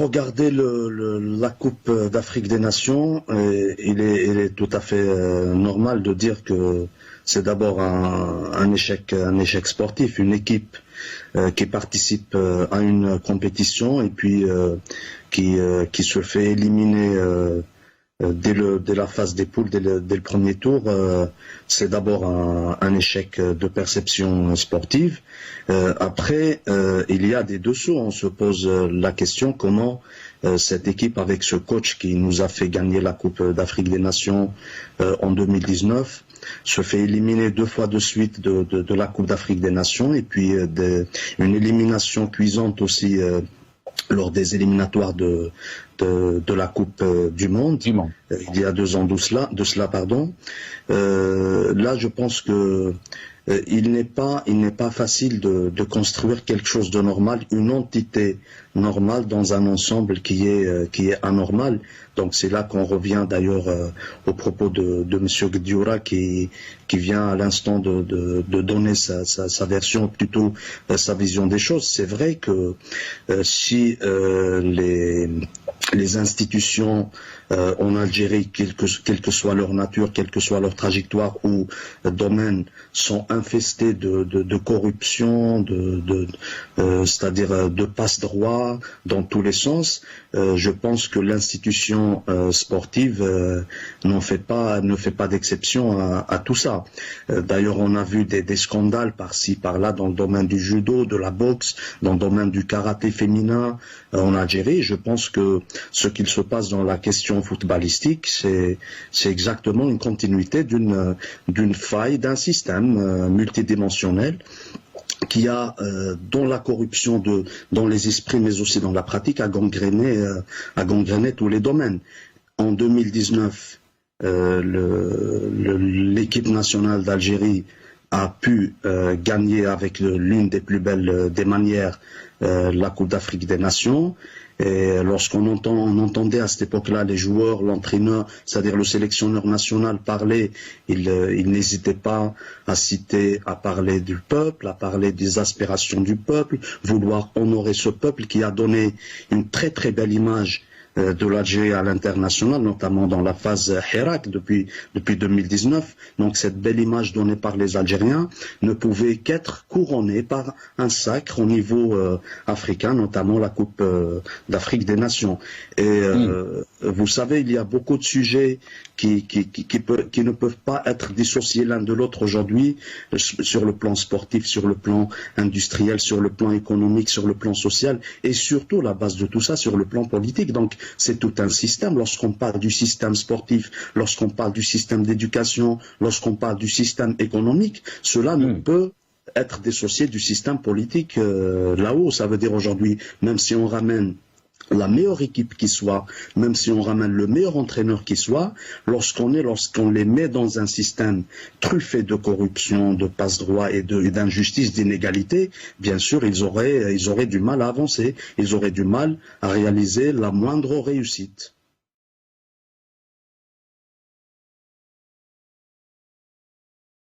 regarder la Coupe d'Afrique des Nations, il est tout à fait normal de dire que c'est d'abord un échec sportif, une équipe qui participe à une compétition et puis qui se fait éliminer dès la phase des poules, dès le premier tour. C'est d'abord un échec de perception sportive. Après, il y a des dessous. On se pose la question comment cette équipe, avec ce coach qui nous a fait gagner la Coupe d'Afrique des Nations en 2019, se fait éliminer 2 fois de suite de la Coupe d'Afrique des Nations et puis une élimination cuisante aussi lors des éliminatoires de la Coupe du Monde, il y a 2 ans de cela, pardon. Là, je pense que il n'est pas facile de construire quelque chose de normal, une entité normale dans un ensemble qui est anormal. Donc c'est là qu'on revient d'ailleurs au propos de Monsieur Guedioura qui vient à l'instant de donner sa version, plutôt sa vision des choses. C'est vrai que si les institutions en Algérie, quelle que soit leur nature, quelle que soit leur trajectoire ou domaine, sont infestées de corruption, c'est-à-dire de passe-droit dans tous les sens. Je pense que l'institution sportive ne fait pas d'exception à tout ça. D'ailleurs, on a vu des scandales par-ci, par-là dans le domaine du judo, de la boxe, dans le domaine du karaté féminin en Algérie. Je pense que ce qu'il se passe dans la question footballistique, c'est exactement une continuité d'une faille d'un système multidimensionnel qui a, dans la corruption dans les esprits, mais aussi dans la pratique, a gangréné tous les domaines. En 2019, l'équipe nationale d'Algérie a pu gagner avec l'une des plus belles des manières la Coupe d'Afrique des Nations. Et lorsqu'on entendait à cette époque-là les joueurs, l'entraîneur, c'est-à-dire le sélectionneur national parler, il n'hésitait pas à parler du peuple, à parler des aspirations du peuple, vouloir honorer ce peuple qui a donné une très très belle image de l'Algérie à l'international, notamment dans la phase Hirak depuis 2019. Donc cette belle image donnée par les Algériens ne pouvait qu'être couronnée par un sacre au niveau africain, notamment la Coupe d'Afrique des Nations. Et vous savez, il y a beaucoup de sujets qui ne peuvent pas être dissociés l'un de l'autre aujourd'hui, sur le plan sportif, sur le plan industriel, sur le plan économique, sur le plan social, et surtout la base de tout ça sur le plan politique. Donc c'est tout un système. Lorsqu'on parle du système sportif, lorsqu'on parle du système d'éducation, lorsqu'on parle du système économique, cela ne peut être dissocié du système politique là-haut. Ça veut dire aujourd'hui, même si on ramène la meilleure équipe qui soit, même si on ramène le meilleur entraîneur qui soit, lorsqu'on les met dans un système truffé de corruption, de passe-droit et d'injustice, d'inégalité, bien sûr, ils auraient du mal à avancer, ils auraient du mal à réaliser la moindre réussite.